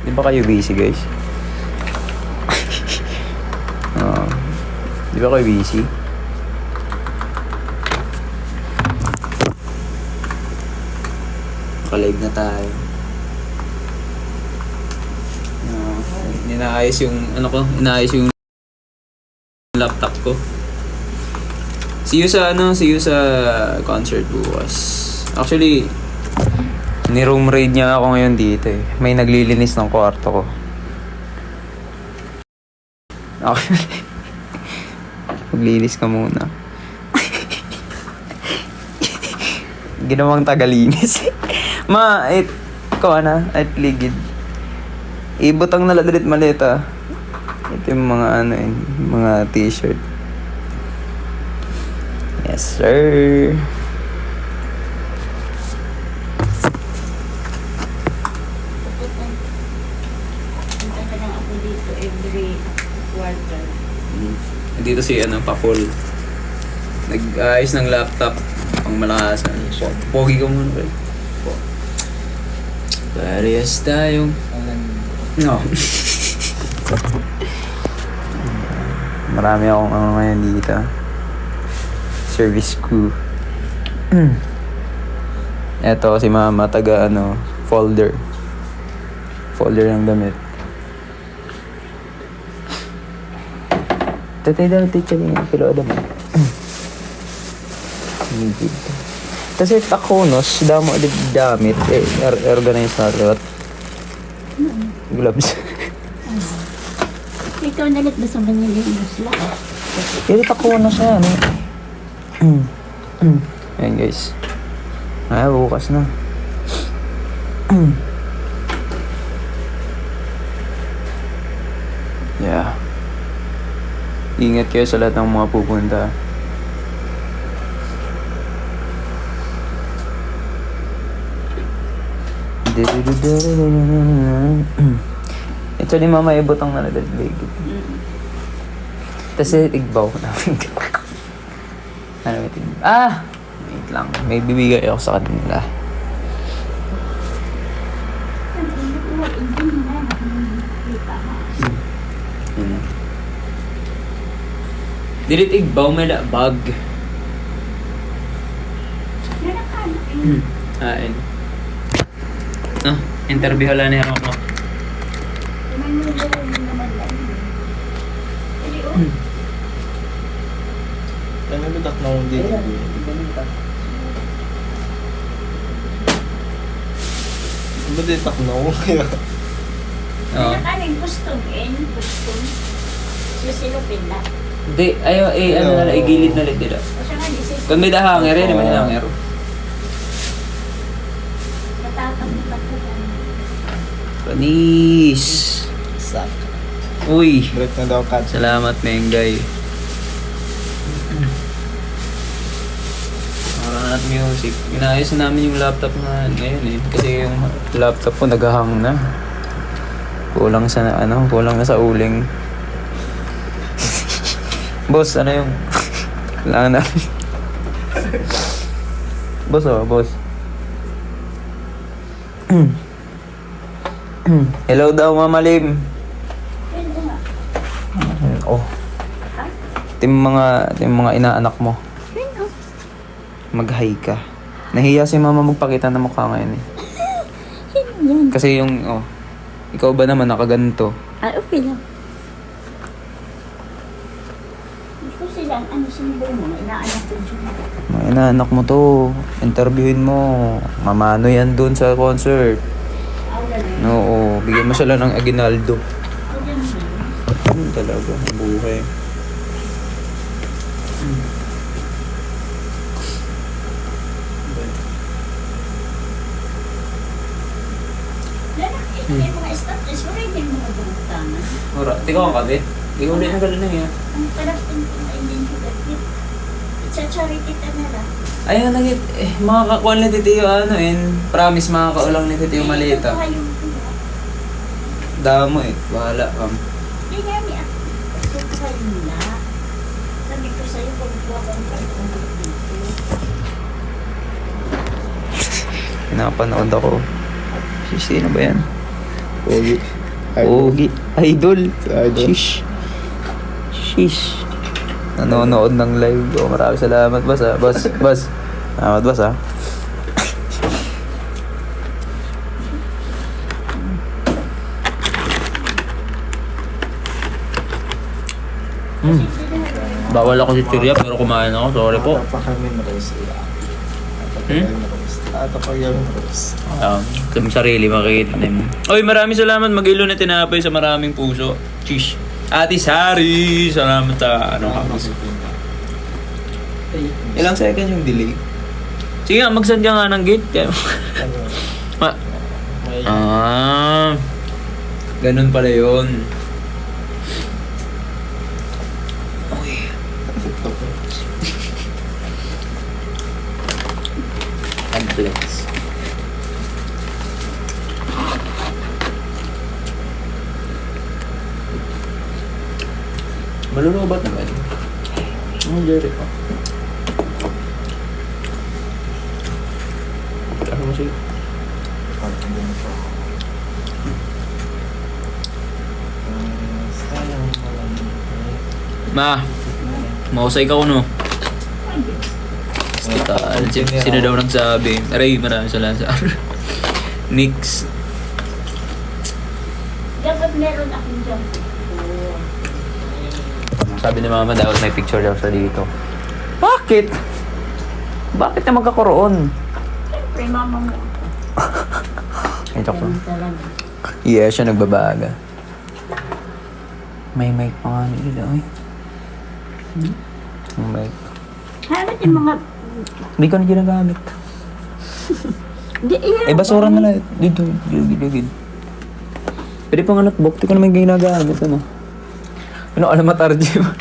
Di ba kayo busy, guys? Di ba kayo busy? Naka-live na tayo. Inaayos yung, inaayos yung laptop ko. See you sa concert bukas. Actually, ni-room raid niya ako ngayon dito eh. May naglilinis ng kwarto ko. Okay. Maglinis ka muna. Ginawang tagalinis. At ligid. Ibutang na ladrit maleta. Ito yung mga mga t-shirt. Yes, sir. Punta ka lang ako dito every quarter. Dito si Pakul. Nag-ayos ng laptop pang malakasan. Pogi ka muna pre. Parehas tayong no. Marami akong ngayon dito. Service crew. Eto si mama taga folder. Folder ng damit. Tatay daw teacher niya pero adam. Higit. Kasi takonos damo damit organize na lot. Gloves. Ikaw nalit ba sa manilinis lang? Pero takonos siya Ayan guys. Bukas na. Yeah. Ingat kayo sa lahat ng mga pupunta. Ito ni mama ibutang na nadalig. Kasi igbaw na. Wait lang. May bibigay ako sa kanila. Dilit igbaw may da bag. Interview hala niya ako. Ano ba takna kong dito? Ba't di takna ko kaya? Oo. Nakaling custom. Sisilupin na. Hindi, igilid na lang dito. O siya nga, Kung may hanger, yan naman yung hanger. natatampat ko lang. Panis! Sak. Uy! Break na daw cut. Salamat, Mengay. At music. Inayos na namin yung laptop na ngayon eh. Kasi yung laptop ko naghahang na. Kulang na sa uling. Boss, yung kailangan namin. Boss, boss. Hello daw, Mama Lim. Pwede nga. Ito yung mga inaanak mo. Mag-hi ka. Nahiya si mama magpakita ng mukha ngayon eh. Yan. Kasi ikaw ba naman nakaganto? Okay lang. Ito silang, sinubo mo, inaanak ko dyan. Mga inaanak mo to. Interviewin mo. Mamano yan dun sa concert. Oo, bigyan mo sila ng aginaldo. Talaga, buhay. May mga status, wala yung mga bumutangan. Ora, tikaw ang kabe. Ikaw ulit na gano'n na yan. Ang palapin ko ay hindi ko dagit. Sa charity ka na lang. Ayun na mga kakuan ni Titiyo promise mga kaulang ni Titiyo Malita. Damo bahala kam. Hindi nga ni ako. Sukayo na. Sabi ko sa'yo, pagkuha kang pagkuha dito. Pinapanood ako. Sino ba yan? Pogi. Pogi. Idol. Idol. Shish. Shish. Nanonood ng live ko. Maraming salamat, boss, ha? Boss. Salamat, boss, ha? Bawal ako si Tirya pero kumain ako. Sorry po. Tatapakamin Rose. Tatapakamin Rose. Sa sarili makikita mo. Oy, maraming salamat Mag-ilo na tinapay sa maraming puso. Cheese. Ate Sari, salamat sa ano ka. Ilang seconds yung delay? Sige nga, mag-send ka nga ng gate. Ganun pala yun. Okay. Complex. Malulubat naman. Ang Jerry pa. Ano mo siya? Ma, mausay ka ko no? Total. Sino daw nagsabi? Aray, maraming salamat sa Nix. Dapat meron akong jump. Sabi ni mama daw may picture daw sa dito. Bakit? Bakit na magkakaroon? Siyempre, mama mo. Ay, joke lang. Ganun talaga. Yeah, siya nagbabaga. May mic pa nga nila. Ay. May mic. Hanap yung mga... Hindi ko na ginagamit. Di, Eh, basura na lang. Dito. Pwede pang notebook. Di ko naman ginagamit. Ano? Ano, alamat RJ ba?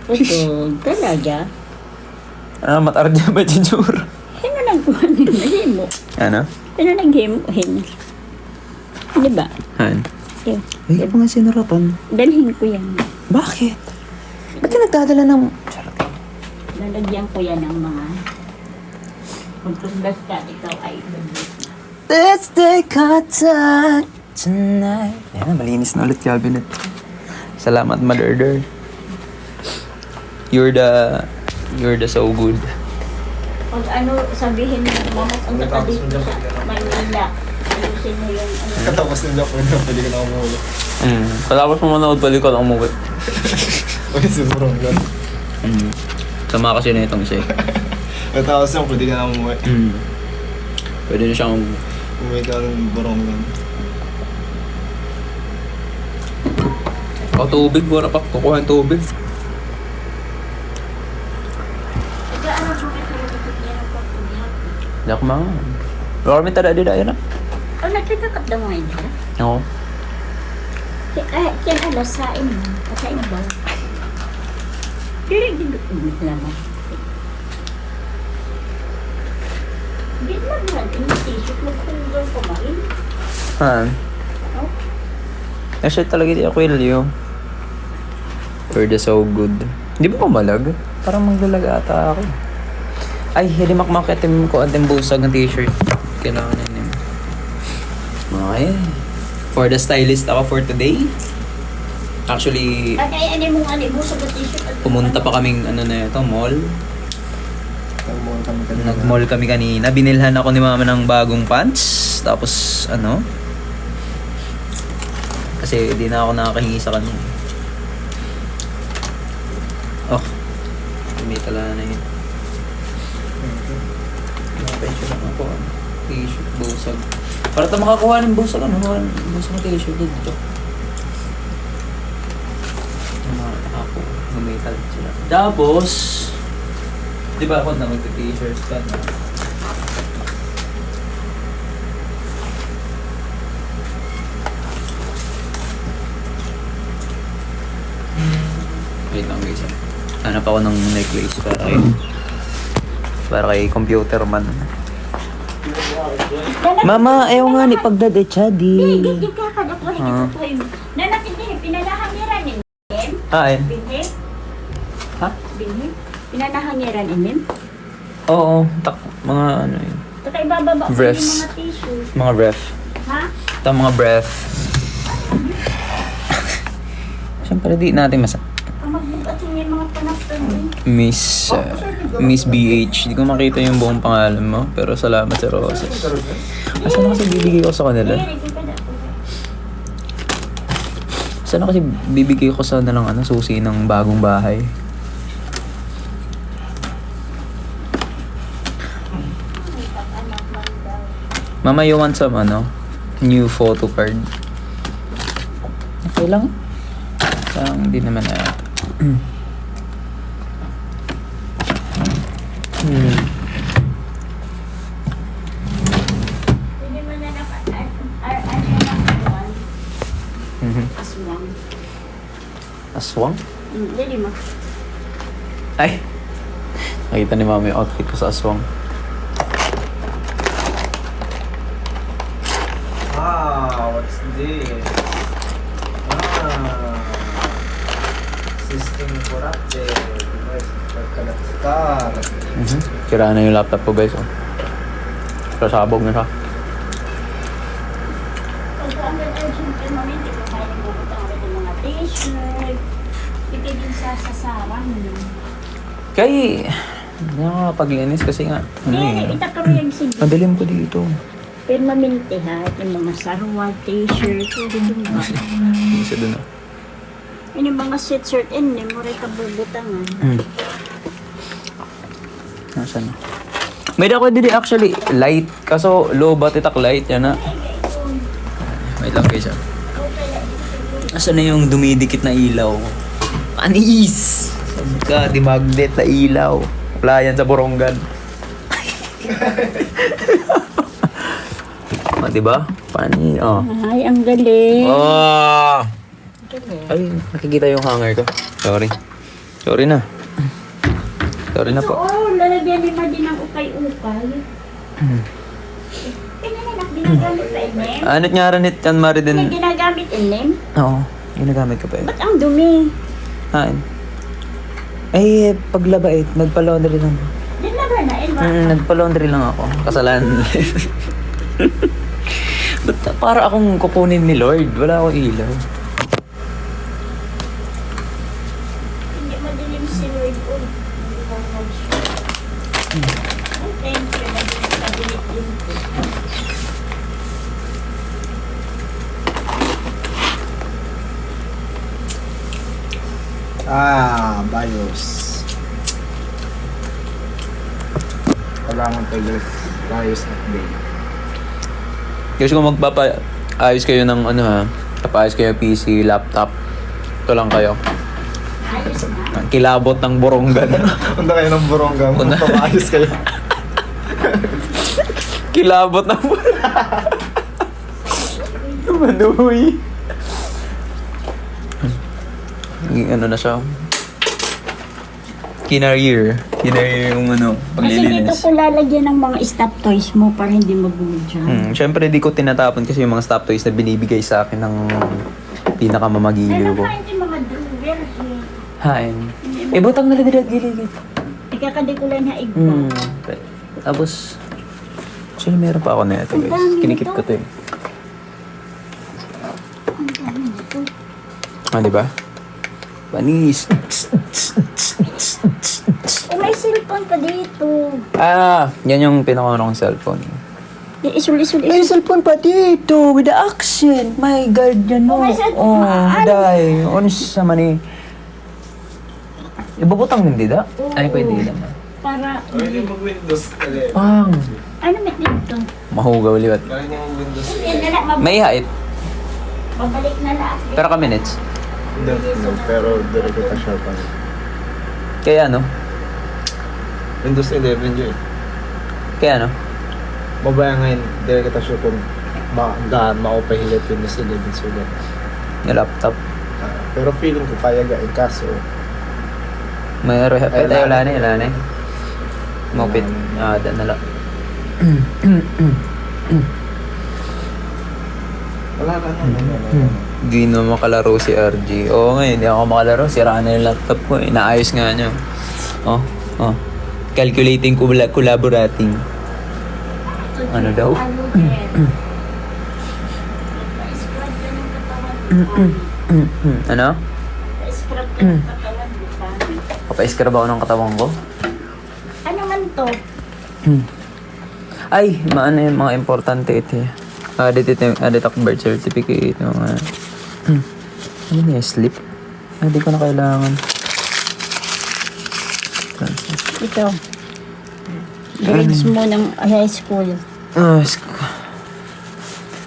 Ito, talaga. Alamat RJ ba, Jijur? Sino nag-game mo? Ano? Sino nag-game mo? Di ba? Han? Yun. Ay, ano nga sinarapan? Dalhin ko yan. Bakit? Ba't ka nagdadala ng... Charot. Lalagyan ko yan ng mga... Kung basta ikaw ay ibabit. Let's take our time tonight. Ayan, malinis na ulit cabinet. Salamat, Mother. You're the so good. Pag ano, sabihin mo, mama, ang ka dito sa Manila. Ayusin mo yung ano. Katapos nila po na pwede ka na umuwi. Katapos mo manood, pwede ko na umuwi. Uy, siguro nga. Sama kasi na itong siya. Katapos yung pwede ka na umuwi. Pwede na siyang... Umuwi ka ng burong yan. tubig. Wala pa kukuha ng tubig. Ika, ano kung ito yung yan ang pagtubihan? Hindi ako mga... Wala kami tada di daya na. Oh, nagkakakap daw ngayon ha? Oo. Yan alas sa inyo. Sa inyo ba? Direk din naman. Hindi lang yan. Inisisip mo kung doon kumain. Han? Oh. Actually talaga di ako ilyo. Or the so good. Di ba pumalag? Parang maglalag ata ako. Ay, hindi makmakitim ko at yung busag ng t-shirt. Kailangan na yun. Okay. For the stylist ako for today. Actually, At ay, ano mong buso ba t-shirt? pumunta pa kaming mall. Nag-mall kami kanina. Nag-mall kami kanina. Binilhan ako ni mama ng bagong pants. Tapos, kasi di na ako nakakahingi sa kanya. Oh. May tala na yun. Nakapensyo lang ako. T-shirt, busag. Para tayo makakuha ng busag, busag ng t-shirt dito. Ako, gumital sila. Tapos, di ba ako na magka-t-shirts ka na? Wait lang guys. Hanap ako ng necklace para kay computer man. Mama, ayaw nga ni pagdade chadi. Hindi ka kadakuhin ito po yung... Nanakindi, pinanahangiran ni Mim. Ay. Binhi? Ha? Binhi? Pinanahangiran ni Mim. Oo, mga ano yun. Ito kayo bababa ko Breaths. yung mga tissue. Mga ref. Ha? Ito mga breath. Siyempre, di natin Ang magbukat niya yung mga panaktan din. Miss BH. Di ko makita yung buong pangalan mo. Pero salamat sa roses. Asan na kasi bibigay ko sa kanila? Asan na kasi bibigay ko sa nalang susi ng bagong bahay? Mama, you want some new photo card? Okay lang. Parang hindi naman na yata. Hindi mo na aswang. Aswang? Dali mo. Ay! Nakita ni Mama yung outfit ko sa aswang. What's this? System corrupted. Device pagkalaktar. Kira na yung laptop ko, guys. Sasabog na siya. Pagka ang urgent ka naman, hindi ko kaya bubutang ulit ng mga t-shirt. Ipigil sa sasaran. Kaya, hindi ako nakapaglinis kasi nga. Hindi, itakam yung sige. Madilim ko dito. Permanente ha, yung mga sarwal, t-shirt, yung mga. Isa dun Yung mga sweatshirt, hindi mo rin kabubutangan. Nasaan na? May ako dili actually light. Kaso low batitak light. Yan na. Wait lang guys. Nasaan na yung dumidikit na ilaw? Panis! Sabi ka, di magnet na ilaw. Wala yan sa Borongan. Diba? Pani, Ay, ang galing. Oh! Galing. Ay, nakikita yung hanger ko. Sorry. Sorry na. Sorry na po. Oo, lalagyan ni Ma din ng ukay-ukay. Pinananak, ginagamit pa inim? Anit nga rin kan Mari din. Ginagamit inim? Oo, ginagamit ko pa yun. Ba't ang dumi? Hain. Ay, paglabait, nagpa-laundry lang. Di na ba na, Elma? Nagpa-laundry lang ako. Kasalanan. Ba't para akong kukunin ni Lord? Wala akong ilaw. Hindi madilim si Lord po. Hindi ko mag-show. Ay, thank you. Nadilit din po. BIOS. Kailangan tayo BIOS update. Guys, kung magpapa-ayos kayo ng papaayos kayo PC, laptop, ito lang kayo. Ayos na. Kilabot ng Borongan. Punta kayo ng Borongan. Punta. Papaayos kayo. Kilabot ng Borongan. Manuwi. Na siya. Kinarir yung Kasi dito paglilinis. ko lalagyan ng mga stop toys mo para hindi magulog. Siyempre, di ko tinatapon kasi yung mga stop toys na binibigay sa akin ng pinakamamagiliw ko. Ano yung mga drawer? Hain. Butang na lang gilid. Ikakadi ko lang na igba. Tapos, actually meron pa ako na ito Ang guys. dami Kinikip nito. ko to eh. Ang dami nito. Diba? Panis. May cellphone pa dito. Yan yung pinakauna kong cellphone. Isul-isul. May cellphone pa dito with the accent. My God, yan Oh, may cellphone pa. dai. Sa mani. Ibubutang din dida? Ay, pwede naman. Para, Pwede mag-Windows ulit. Pang. ano may dito? Mahugaw liwat. Pwede yung Windows Hindi na lang, May height. babalik na lang. Pero ka minutes. No, pero direct kita siya pa. Kaya ano? Windows 11 yun. Kaya ano? Mabaya ngayon, direct kita siya kung maupahilit Windows 11 sulit. Yung laptop. Pero feeling ko kaya gain kaso. May rehab. Ay, Ay, wala wala na, wala na. Mopit. Dan na lang. Wala ka na. Di na makalaro si RG. Oo nga, hindi ako makalaro. Sira na yung laptop ko. Inaayos nga niya. Oh. Calculating, collaborating. Ano daw? Squad ka ng katawan. Ano? Katawan mo pa. Papa-scrub ako ng katawan ko. Ano man to? Ay, maano yung mga importante ito. Audit ako birth certificate. Mga... Ano na yung slip? Hindi ko na kailangan. Ito. Grades mo ng high school.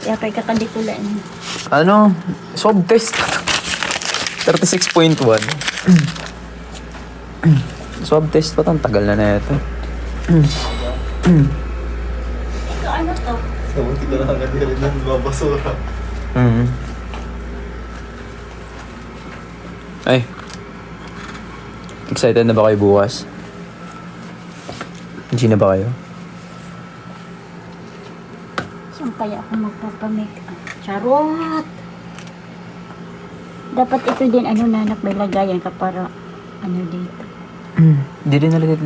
Kaya kay kakadikulan. Ano? Swab test. 36.1. Swab test pa. Ang tagal na ito. Ito ano to? Namunti ka na agad rin ng babasura. Ay. Excited na ba kayo bukas? G na ba kayo? Saan kaya ako magpapamake up? Charot! Dapat ito din ano nanak may lagayan ka para ano dito. Hindi din nalagad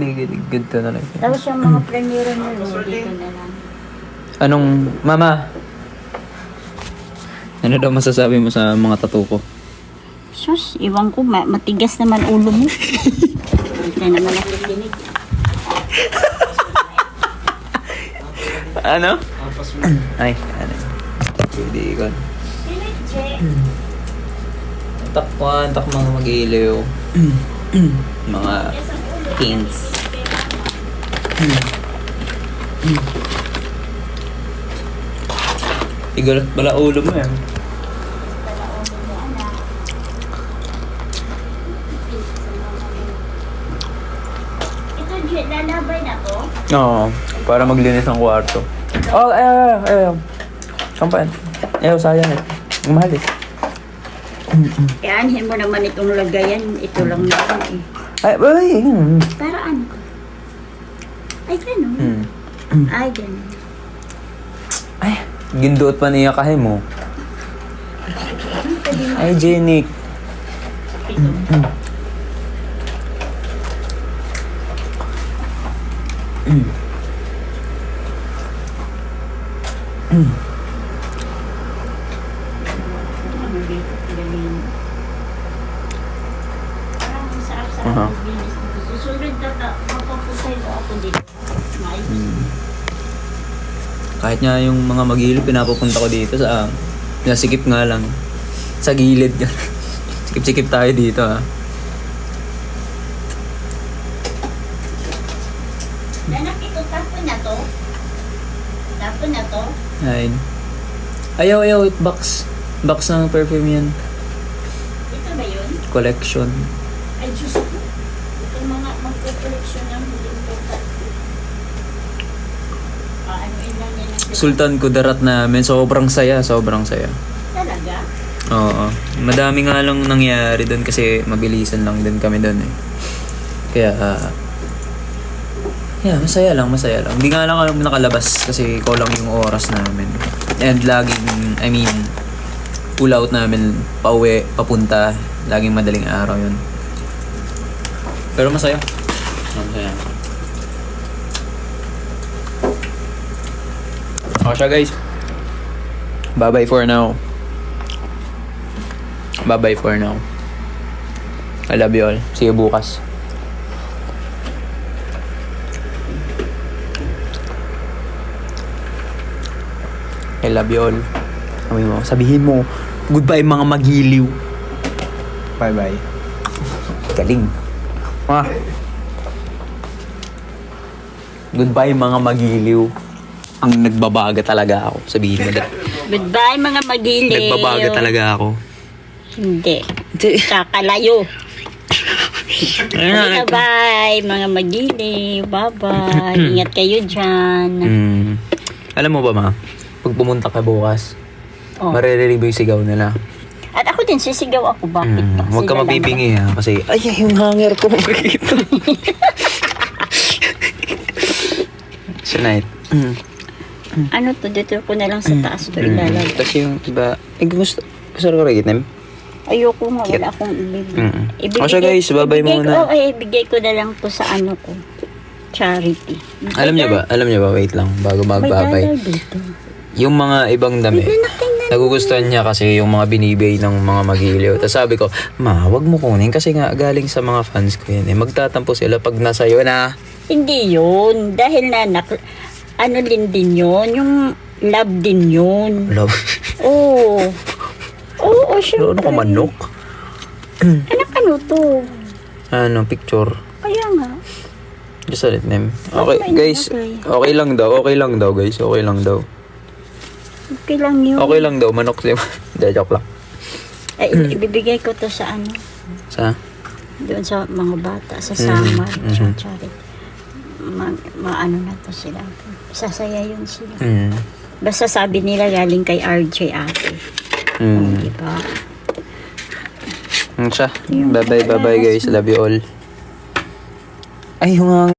to na lang. Tapos yung mga premiere nyo dito na lang. Anong, mama? Ano daw masasabi mo sa mga tattoo ko? Sus, iwan ko, matigas naman ulo mo. Hindi naman nakikinig. Ano? Ay, ano? Hindi ko. Tak mga mag-iiliw. Mga hints. Igalat bala ulo mo yan. Ito, Jet, lalabay na to? Oo, para maglinis ang kwarto. Oh, ayaw. Kampayan. Ayaw, sayang eh. Ang mahal eh. Ianhin mo naman itong lagayan. Ito lang naman eh. Ay. Para ano? Ay, ganun. Ay, ganun. Ay, ginduot pa niya kahe mo. Ay, Jenik. Aha. Susunod na mapapuntahin mo ako dito. Kahit nga yung mga mag-iilip, pinapupunta ko dito sa... nasikip nga lang. Sa gilid. Sikip-sikip tayo dito ha. Nanak, ito tapon na to? Tapon na to? Ayun. Ayaw, box. Box ng perfume yan. Ito ba yun? Collection. Ay, Diyos ko. Itong mga magpo-collection ng hindi important. Anuin lang yan ang... Sultan Kudarat namin. Sobrang saya. Talaga? Oo. Madami nga lang nangyari doon kasi mabilisan lang din kami doon eh. Kaya, yeah, masaya lang. Hindi nga lang kami nakalabas kasi kulang yung oras namin. And laging, pull out namin, pauwi, papunta. Laging madaling araw yun. Pero masaya. Masaya. O siya guys. Bye-bye for now. I love you all. See you bukas. I love you all. Sabihin mo, goodbye mga magiliw. Bye-bye. Galing. Goodbye mga magiliw. Ang nagbabaga talaga ako. Sabihin mo dahil. Goodbye, mga magiliw. Nagbabaga talaga ako. Hindi. Kakalayo. Bye, mga magiliw. Bye-bye. Ingat kayo dyan. Alam mo ba ma? Pag pumunta ka bukas, Oh. maririnig mo yung sigaw nila. At ako din, sisigaw ako. Bakit ba? Huwag ka Sila lang mabibingi ha. Kasi, ay, yung hanger ko. Tonight. ba? Ano to? Dito ko na lang sa taas to ilalagay. Tapos yung iba, gusto ko rin itim. Ayoko nga, wala akong ibibigay. O siya guys, bye-bye muna. Ibigay ko na lang to sa ano ko. Charity. Alam niyo ba? Wait lang. Bago May magbabay. dollar dito. Yung mga ibang damit. Tingnan Nagugustuhan niya kasi yung mga binibigay ng mga magiliw. Tapos sabi ko, ma, wag mo kunin kasi nga galing sa mga fans ko yan. Magtatampo sila pag nasa iyo na. Hindi yun. Dahil ano din yun. Yung love din yun. Love. Oo. Oo, syempre. Ano ka manok? Ano to? Ano, picture. Kaya nga. Just a name. Okay, Okay, guys. okay. Okay lang daw. Okay lang daw, guys. Okay lang daw. Okay lang yun. Okay lang daw. Manok siya. Hindi, joke lang. Ay, ibibigay ko to sa ano. Sa? Doon sa mga bata. Sa summer. Mhm. Sa charity. Maano na to sila. Sasaya yun sila. Basta sabi nila galing kay RJ ate. Diba? Siya. Bye-bye, guys. Love you all. Ay, yung